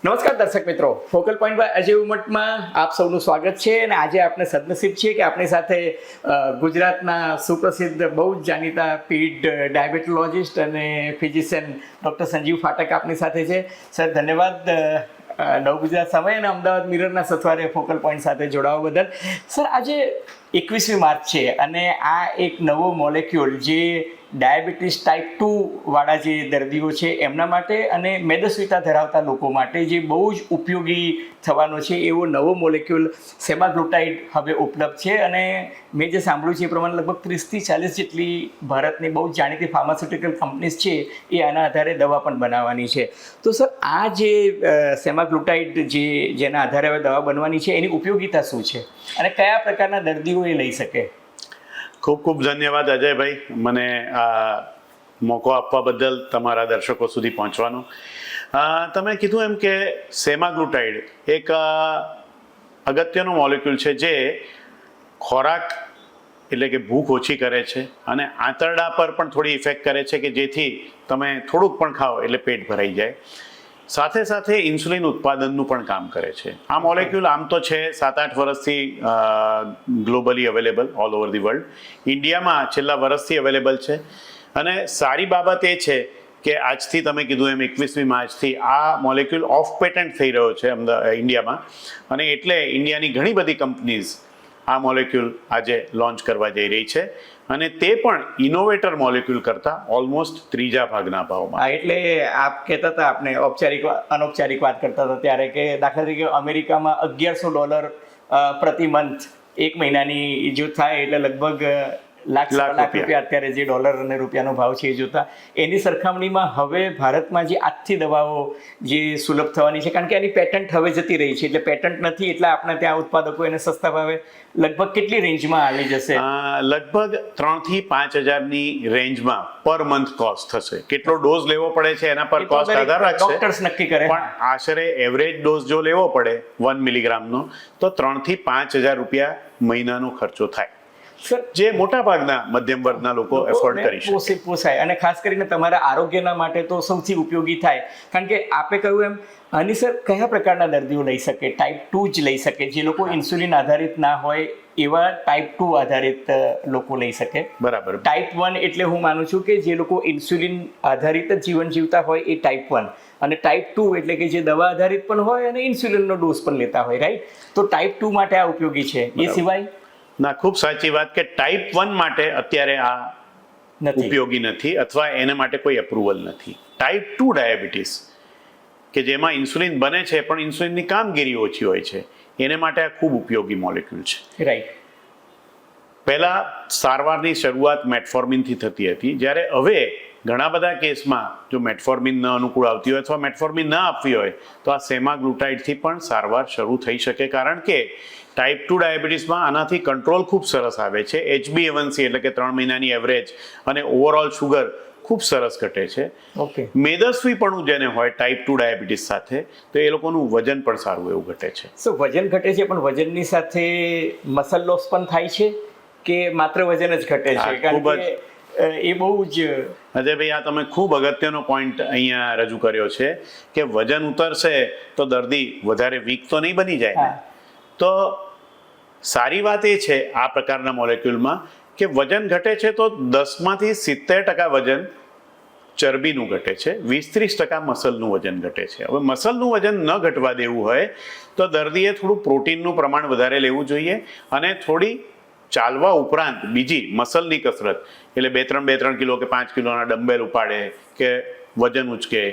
નમસ્કાર દર્શક મિત્રો, ફોકલ પોઈન્ટ બાય અજય ઉમટમાં આપ સૌનું સ્વાગત છે. અને આજે આપણે સદનસીબ છીએ કે આપણી સાથે ગુજરાતના સુપ્રસિદ્ધ બહુ જ જાણીતા પીડ ડાયાબિટોલોજિસ્ટ અને ફિઝિશિયન ડૉક્ટર સંજીવ ફાટક આપણી સાથે છે. સર, ધન્યવાદ નવ ગુજરાત સમય અને અમદાવાદ મિરરના સથવારે ફોકલ પોઈન્ટ સાથે જોડાવા બદલ. સર, આજે 21મી માર્ચ છે અને આ એક નવો મોલેક્યુલ જે ડાયાબિટીસ ટાઈપ 2 વાળા જે દર્દીઓ છે એમના માટે અને મેદસ્વીતા ધરાવતા લોકો માટે જે બહુ જ ઉપયોગી થવાનો છે એવો નવો મોલેક્યુલ સેમાગ્લુટાઇડ હવે ઉપલબ્ધ છે. અને મેં જે સાંભળ્યું છે એ પ્રમાણે લગભગ 30થી 40 જેટલી ભારતની બહુ જ જાણીતી ફાર્માસ્યુટિકલ કંપનીઝ છે એ આના આધારે દવા પણ બનાવવાની છે. તો સર, આ જે સેમાગ્લુટાઇડ જેના આધારે હવે દવા બનવાની છે એની ઉપયોગિતા શું છે અને કયા પ્રકારના દર્દીઓ એ લઈ શકે? ખૂબ ખૂબ ધન્યવાદ અજયભાઈ, મને આ મોકો આપવા બદલ, તમારા દર્શકો સુધી પહોંચવાનો. તમે કીધું એમ કે સેમાગ્લુટાઇડ એક અગત્યનો મોલેક્યુલ છે જે ખોરાક એટલે કે ભૂખ ઓછી કરે છે અને આંતરડા પર પણ થોડી ઇફેક્ટ કરે છે કે જેથી તમે થોડુંક પણ ખાઓ એટલે પેટ ભરાઈ જાય. સાથે સાથે ઇન્સ્યુલિન ઉત્પાદનનું પણ કામ કરે છે. આ મોલેક્યુલ આમ તો છે 7-8 વર્ષથી globally available all over the world. ઇન્ડિયામાં છેલ્લા વર્ષથી અવેલેબલ છે. અને સારી બાબત એ છે કે આજથી તમે કીધું એમ 21મી માર્ચથી આ મોલેક્યુલ ઓફ પેટન્ટ થઈ રહ્યો છે ઇન્ડિયામાં. અને એટલે ઇન્ડિયાની ઘણી બધી કંપનીઝ આ મોલેક્યુલ આજે લોન્ચ કરવા જઈ રહી છે અને તે પણ ઇનોવેટર મોલેક્યુલ કરતાં ઓલમોસ્ટ 3 ભાગના ભાવમાં. એટલે આપ કહેતા હતા, આપણે અનૌપચારિક વાત કરતા હતા ત્યારે કે દાખલા તરીકે અમેરિકામાં $1100 પ્રતિ મંથ એક મહિનાની જો થાય એટલે લગભગ લાખ રૂપિયા અત્યારે જે ડોલર અને રૂપિયાનો ભાવ છે એ જોતા એની સરખામણીમાં હવે ભારતમાં જે આજથી દવાઓ જે સુલભ થવાની છે, કારણ કે એની પેટન્ટ હવે જતી રહી છે એટલે પેટન્ટ નથી એટલે આપણે ત્યાં ઉત્પાદકો એને સસ્તા ભાવે લગભગ કેટલી રેન્જમાં આવી જશે? લગભગ 3,000 થી 5,000ની રેન્જમાં પર મંથ કોસ્ટ થશે. કેટલો ડોઝ લેવો પડે છે એના પર કોસ્ટ આધાર રાખશે, ડોક્ટર્સ નક્કી કરે. પણ આશરે એવરેજ ડોઝ જો લેવો પડે 1 મિલીગ્રામનો તો 3,000 થી 5,000 રૂપિયા મહિનાનો ખર્ચો થાય, જે મોટા ભાગના મધ્યમ વર્ગના લોકો એફોર્ડ કરી શકે, પોસાય. અને ખાસ કરીને તમારા આરોગ્યના માટે તો સૌથી ઉપયોગી થાય. કારણ કે આપે કહ્યું એમ, અને સર, કયા પ્રકારના દર્દીઓ લઈ શકે? ટાઈપ 2 જ લઈ શકે? જે લોકો ઇન્સ્યુલિન આધારિત ના હોય એવા ટાઈપ 2 આધારિત લોકો લઈ શકે? બરાબર. ટાઈપ 1 એટલે હું માનું છું કે જે લોકો ઇન્સ્યુલિન આધારિત જ જીવન જીવતા હોય એ ટાઈપ 1, અને ટાઈપ 2 એટલે કે જે દવા આધારિત પણ હોય અને ઇન્સ્યુલિનનો ડોઝ પણ લેતા હોય, રાઈટ? તો ટાઈપ 2 માટે આ ઉપયોગી છે. એ સિવાય ના, ખૂબ સાચી વાત કે ટાઈપ 1 માટે અત્યારે આ ઉપયોગી નથી અથવા એને માટે કોઈ એપ્રુવલ નથી. ટાઈપ 2 ડાયાબિટીસ કે જેમાં ઇન્સ્યુલિન બને છે પણ ઇન્સ્યુલિનની કામગીરી ઓછી હોય છે, એને માટે આ ખૂબ ઉપયોગી મોલેક્યુલ છે. રાઈટ. પહેલા સારવારની શરૂઆત મેટફોર્મિનથી થતી હતી, જ્યારે હવે ઘણા બધા કેસમાં જો મેટફોર્મિન ન અનુકૂળ આવતી હોય અથવા મેટફોર્મિન ન આપવી હોય તો આ સેમાગ્લુટાઇડથી પણ સારવાર શરૂ થઈ શકે. કારણ કે ટાઈપ 2 ડાયાબિટીસમાં આનાથી કંટ્રોલ ખૂબ સરસ આવે છે. HbA1c એટલે કે 3 મહિનાની એવરેજ અને ઓવરઓલ શુગર ખૂબ સરસ ઘટે છે. ઓકે. મેદસ્વીપણું જેને હોય ટાઈપ 2 ડાયાબિટીસ સાથે તો એ લોકોનું વજન પણ સારું એવું ઘટે છે. વજન ઘટે છે, પણ વજનની સાથે મસલ લોસ પણ થાય છે કે માત્ર વજન જ ઘટે છે? કારણ કે એ બહુ જ અજયભાઈ, આ તમે ખૂબ અગત્યનો પોઈન્ટ અહીંયા રજૂ કર્યો છે કે વજન ઉતરશે તો દર્દી વધારે વીક તો નહીં બની જાય ને. તો સારી વાત એ છે આ પ્રકારના મોલેક્યુલમાં કે વજન ઘટે છે તો 10માંથી 70% વજન ચરબીનું ઘટે છે, 20-30% મસલનું વજન ઘટે છે. હવે મસલનું વજન ન ઘટવા દેવું હોય તો દર્દીએ થોડું પ્રોટીનનું પ્રમાણ વધારે લેવું જોઈએ અને થોડી ચાલવા ઉપરાંત બીજી મસલની કસરત, એટલે 2-3 કિલો કે 5 કિલોના ડમ્બેલ ઉપાડે કે વજન ઉચકે,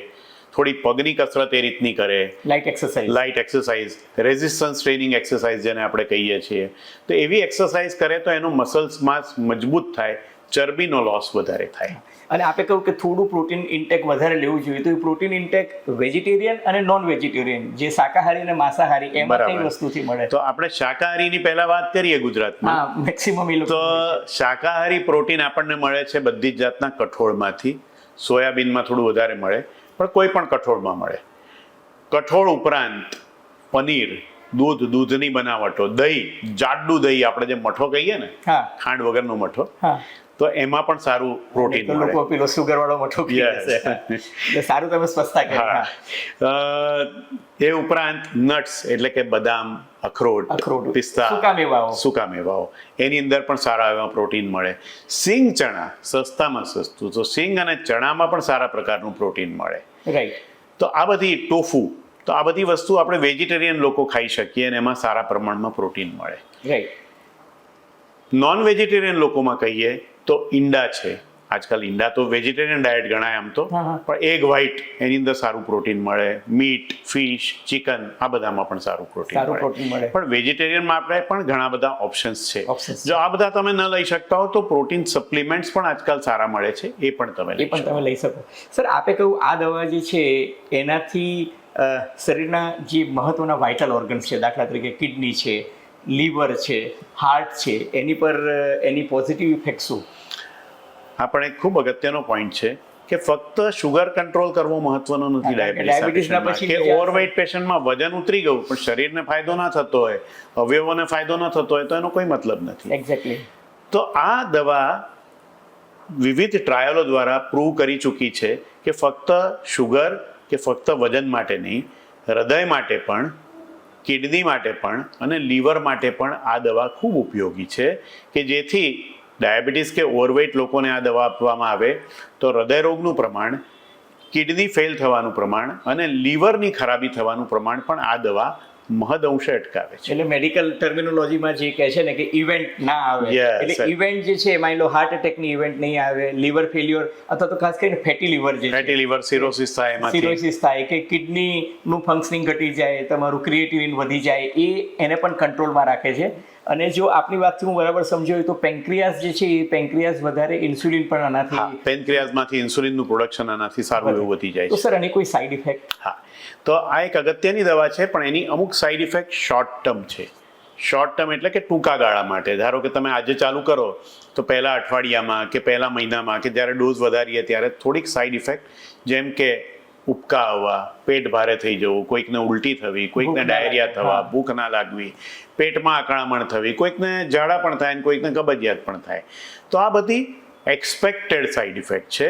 થોડી પગની કસરત એ રીતની કરે, light exercise, resistance training exercise જેને આપણે કહીએ છીએ, તો એવી એક્સરસાઇઝ કરે તો એનું મસલ્સ માસ મજબૂત થાય, ચરબીનો લોસ વધારે થાય. અને આપે કહ્યું કે થોડું પ્રોટીન ઇન્ટેક વધારે લેવું જોઈએ, તો એ પ્રોટીન ઇન્ટેક વેજીટેરિયન અને નોન વેજીટેરિયન, જે શાકાહારી અને માંસાહારી, એમાં કઈ વસ્તુથી મળે? તો આપણે શાકાહારીની પહેલા વાત કરીએ ગુજરાતમાં. મેક્સિમમ તો શાકાહારી પ્રોટીન આપણને મળે છે બધી જ જાતના કઠોળમાંથી. સોયાબીનમાં થોડું વધારે મળે, પણ કોઈ પણ કઠોળમાં મળે. કઠોળ ઉપરાંત પનીર, દૂધની બનાવટો, દહીં, જાડું દહીં, આપણે જે મઠો કહીએ ને, ખાંડ વગરનો મઠો, તો એમાં પણ સારું પ્રોટીન તો મળે. લોકો પેલો સુગર વાળો મોટો પી Yes. લેશે. એટલે સારું તમે સ્વચ્છતા કરી. એ ઉપરાંત નટ્સ એટલે કે બદામ, અખરોટ, અખરોટ, પિસ્તા, સૂકા મેવાઓ. સૂકા મેવાઓ, એની અંદર પણ સારા એવા પ્રોટીન મળે. સિંગ ચણા સસ્તામાં સસ્તું, તો સિંગ અને ચણામાં પણ સારા પ્રકારનું પ્રોટીન મળે. રાઈટ. તો આ બધી ટોફુ, તો આ બધી વસ્તુ આપણે વેજીટેરિયન લોકો ખાઈ શકીએ અને એમાં સારા પ્રમાણમાં પ્રોટીન મળે. રાઈટ. નોન વેજીટેરિયન લોકોમાં કહીએ તો ઈંડા છે. આજકાલ ઈંડા તો વેજીટેરિયન ડાયટ ગણાય આમ તો, પણ એગ વ્હાઇટ એની અંદર સારું પ્રોટીન મળે. મીટ, ફિશ, ચિકન આ બધામાં પણ સારું પ્રોટીન મળે. પણ વેજીટેરિયનમાં આપણે પણ ઘણા બધા ઓપ્શન્સ છે. જો આ બધા તમે ન લઈ શકતા હો તો પ્રોટીન સપ્લિમેન્ટ્સ પણ આજકાલ સારા મળે છે, એ પણ તમે લઈ શકો. સર આપે કહ્યું આ દવા જે છે એનાથી શરીરના જે મહત્વના વાઇટલ ઓર્ગન્સ છે, દાખલા તરીકે કિડની છે, લીવર છે, હાર્ટ છે, એની પર એની પોઝિટિવ ઇફેક્ટ શું? આ પણ એક ખૂબ અગત્યનો પોઈન્ટ છે કે ફક્ત શુગર કંટ્રોલ કરવો મહત્વનો નથી ડાયાબિટીસના પેશન્ટમાં, કે ઓવરવેઇટ પેશન્ટમાં વજન ઉતરી ગયું પણ શરીરને ફાયદો ના થતો હોય, અવયવોને ફાયદો ન થતો હોય તો એનો કોઈ મતલબ નથી. એક્ઝેક્ટલી. તો આ દવા વિવિધ ટ્રાયલો દ્વારા પ્રૂવ કરી ચૂકી છે કે ફક્ત શુગર કે ફક્ત વજન માટે નહીં, હૃદય માટે પણ, કિડની માટે પણ અને લીવર માટે પણ આ દવા ખૂબ ઉપયોગી છે. કે જેથી ડાયાબિટીસ કે ઓવરવેઇટ લોકોને આ દવા આપવામાં આવે તો હૃદયરોગનું પ્રમાણ, કિડની ફેલ થવાનું પ્રમાણ અને લીવરની ખરાબી થવાનું પ્રમાણ પણ આ દવા મહદઅંશે અટકાવે છે. એટલે મેડિકલ ટર્મિનોલોજીમાં જે કહે છે ને કે ઇવેન્ટ ના આવે, એટલે ઇવેન્ટ જે છે માની લો હાર્ટ એટેકની ઇવેન્ટ નહીં આવે, લીવર ફેલ્યોર અથવા તો ખાસ કરીને ફેટી લીવર સિરોસિસ થાય, એમાંથી સિરોસિસ થાય કે કિડનીનું ફંક્શનિંગ ઘટી જાય, તમારું ક્રિએટિનિન વધી જાય, એ એને પણ કંટ્રોલમાં રાખે છે. અને જો આપની વાતથી હું બરાબર સમજ્યો તો પેન્ક્રિયાસ જે છે એ પેન્ક્રિયાસ વધારે ઇન્સ્યુલિન પણ આનાથી, પેન્ક્રિયાસમાંથી ઇન્સ્યુલિનનું પ્રોડક્શન આનાથી સારું એવું વધી જાય તો છે. સર આની કોઈ સાઈડ ઇફેક્ટ? હા, તો આ એક અગત્યની દવા છે પણ એની અમુક સાઈડ ઇફેક્ટ શોર્ટ ટર્મ છે. શોર્ટ ટર્મ એટલે કે ટૂંકા ગાળા માટે. ધારો કે તમે આજે ચાલુ કરો તો પહેલા અઠવાડિયામાં કે પહેલા મહિનામાં કે જ્યારે ડોઝ વધારીએ ત્યારે થોડીક સાઈડ ઇફેક્ટ, જેમ કે ઉબકા આવવા, પેટ ભારે થઈ જવું, કોઈકને ઉલટી થવી, કોઈકને ડાયરિયા થવા, ભૂખ ના લાગવી, પેટમાં અકળામણ થવી, કોઈકને ઝાડા પણ થાય અને કોઈકને કબજિયાત પણ થાય. તો આ બધી એક્સપેક્ટેડ સાઈડ ઇફેક્ટ છે.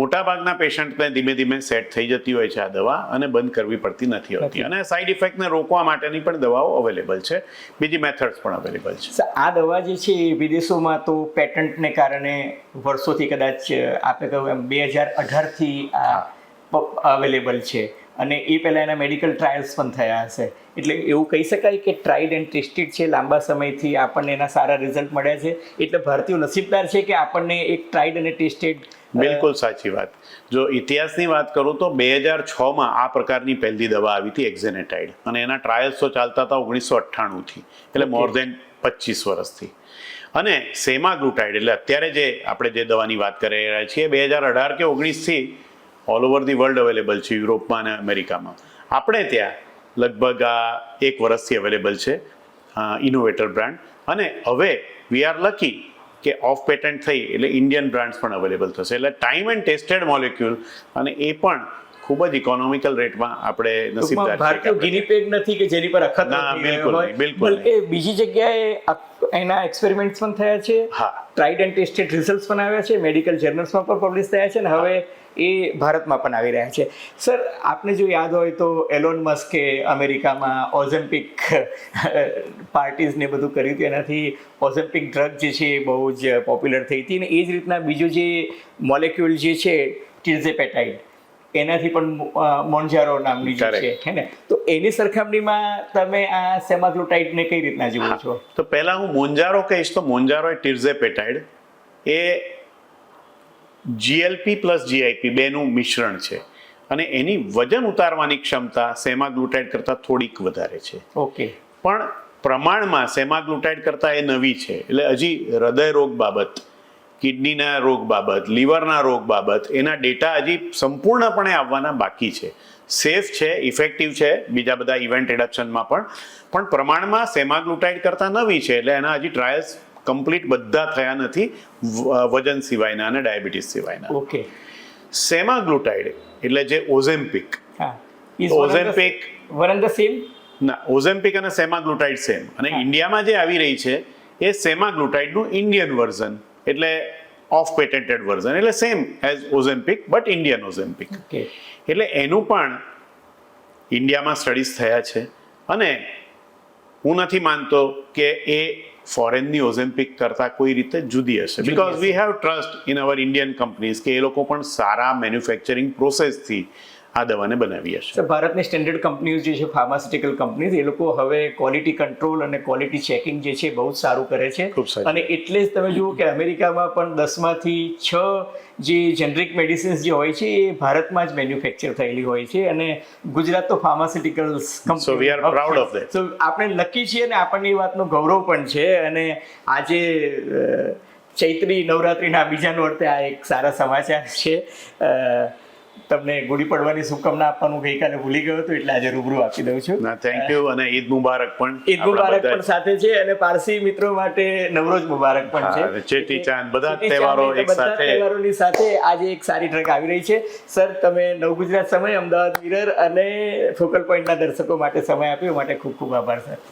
મોટાભાગના પેશન્ટને ધીમે ધીમે સેટ થઈ જતી હોય છે આ દવા અને બંધ કરવી પડતી નથી હોતી. અને સાઈડ ઇફેક્ટને રોકવા માટેની પણ દવાઓ અવેલેબલ છે, બીજી મેથડ્સ પણ અવેલેબલ છે. આ દવા જે છે વિદેશોમાં તો પેટન્ટને કારણે વર્ષોથી, કદાચ આપણે કહ્યું એમ 2018થી આ અવેલેબલ છે અને એ પહેલાં એના મેડિકલ ટ્રાયલ્સ પણ થયા હશે. એટલે એવું કહી શકાય કે ટ્રાઈડ એન્ડ ટેસ્ટેડ છે, લાંબા સમયથી આપણને એના સારા રિઝલ્ટ મળ્યા છે. એટલે ભારતીયો નસીબદાર છે કે આપણને એક ટ્રાઈડ અને ટેસ્ટેડ. બિલકુલ સાચી વાત. જો ઇતિહાસની વાત કરું તો 2006માં આ પ્રકારની પહેલી દવા આવી હતી એક્ઝેનેટાઇડ, અને એના ટ્રાયલ્સ તો ચાલતા હતા 1998થી, એટલે મોર દેન 25 વર્ષથી. અને સેમાગ્લુટાઇડ એટલે અત્યારે જે આપણે જે દવાની વાત કરી રહ્યા છીએ 2018 કે 19થી all over the world available છે, યુરોપમાં અને અમેરિકામાં. આપણે ત્યાં લગભગ આ 1 વર્ષથી અવેલેબલ છે, ઇનોવેટર બ્રાન્ડ. અને હવે વી આર લકી કે ઓફ પેટન્ટ થઈ એટલે ઇન્ડિયન બ્રાન્ડ્સ પણ અવેલેબલ થશે. એટલે ટાઈમ એન્ડ ટેસ્ટેડ મોલેક્યુલ, અને એ પણ ખૂબ જ ઇકોનોમિકલ રેટમાં આપણે નસીબદાર છીએ. ભારતીય ગિનીપેગ નથી કે જેની પર અખત નથી, બિલકુલ. બીજી જગ્યાએ એના એક્સપેરિમેન્ટ્સ પણ થયા છે, ટ્રાઈડ એન્ડ ટેસ્ટેડ રિઝલ્ટ્સ પણ આવ્યા છે, મેડિકલ જર્નલ્સમાં પણ પબ્લિશ થયા છે, અને હવે એ ભારતમાં પણ આવી રહ્યા છે. સર આપને જો યાદ હોય તો એલોન મસ્કે અમેરિકામાં ઓઝેમ્પિક પાર્ટીઝ ને બધું કર્યું હતું, એનાથી ઓઝેમ્પિક ડ્રગ જે છે એ બહુ જ પોપ્યુલર થઈ હતી. અને એ જ રીતના બીજું જે મોલેક્યુલ જે છે ટિર્ઝેપેટાઇડ, એનાથી પણ મોન્જારો નામની જે છે, હે ને, તો એની સરખામણીમાં તમે આ સેમાગ્લુટાઇડને કઈ રીતના જુઓ છો? તો પહેલા હું મોન્જારો કહીશ તો મોન્જારો એ ટિર્ઝેપેટાઇડ એ GLP પ્લસ GIP બેનું મિશ્રણ છે, અને એની વજન ઉતારવાની ક્ષમતા સેમાગ્લુટાઇડ કરતાં થોડીક વધારે છે. ઓકે. પણ પ્રમાણમાં સેમાગ્લુટાઇડ કરતાં એ નવી છે, એટલે હજી હૃદય રોગ બાબત, કિડનીના રોગ બાબત, લીવરના રોગ બાબત એના ડેટા હજી સંપૂર્ણપણે આવવાના બાકી છે. સેફ છે, ઇફેક્ટિવ છે બીજા બધા ઇવેન્ટ રિડક્શનમાં પણ પ્રમાણમાં સેમાગ્લુટાઇડ કરતાં નવી છે, એટલે એના હજી ટ્રાયલ્સ કમ્પ્લીટ બધા થયા નથી, વજન સિવાયના અને ડાયાબિટીસ સિવાયના. ઓકે. સેમાગ્લુટાઇડ એટલે જે ઓઝેમ્પિક, ઓઝેમ્પિક વન એન્ડ ધ સેમ ના, ઓઝેમ્પિક અને સેમાગ્લુટાઇડ સેમ. અને ઇન્ડિયામાં જે આવી રહી છે એ સેમાગ્લુટાઇડનું ઇન્ડિયન વર્ઝન, એટલે ઓફ પેટેન્ટેડ વર્ઝન, એટલે same as Ozempic but Indian Ozempic. Okay. એટલે એનું પણ ઇન્ડિયામાં સ્ટડીઝ થયા છે અને હું નથી માનતો કે એ ફોરેનની ઓઝેમ્પિક કરતા કોઈ રીતે જુદી હશે, because we have trust in our Indian companies કે એ લોકો પણ સારા મેન્યુફેક્ચરિંગ પ્રોસેસથી આ દવાને બનાવી હશે. સર, ભારતની સ્ટેન્ડર્ડ કંપનીઓ જે છે ફાર્માસ્યુટિકલ કંપનીઝ, એ લોકો હવે ક્વોલિટી કંટ્રોલ અને ક્વોલિટી ચેકિંગ જે છે બહુ જ સારું કરે છે. ખૂબ સારું. અને એટલે જ તમે જુઓ કે અમેરિકામાં પણ 10માંથી 6 જે જેનરિક મેડિસિન્સ જે હોય છે એ ભારતમાં જ મેન્યુફેક્ચર થયેલી હોય છે. અને ગુજરાત તો pharmaceuticals company, So we are proud of that. તો આપણે લકી છીએ અને આપણને એ વાતનો ગૌરવ પણ છે. અને આજે ચૈત્રી નવરાત્રિના બીજા નોરતે આ એક સારા સમાચાર છે. તમને ગુડી પડવાની શુભકામના આપવાનું ગઈકાલે ભૂલી ગયો હતો, એટલે આજે રૂબરૂ આપી દઉં છું. ના, થેન્ક યુ. અને ઈદ મુબારક પણ. ઈદ મુબારક પણ સાથે છે અને પારસી મિત્રો માટે નવરોઝ મુબારક પણ છે. હા, ચેટી ચાંદ, બધા તહેવારો એક બધા સાથે. તહેવારોની સાથે આજે એક સારી ટ્રેક આવી રહી છે. સર, તમે નવ ગુજરાત સમય, અમદાવાદ મિરર અને ફોકલ પોઈન્ટના દર્શકો માટે સમય આપ્યો માટે ખૂબ ખૂબ આભાર સર.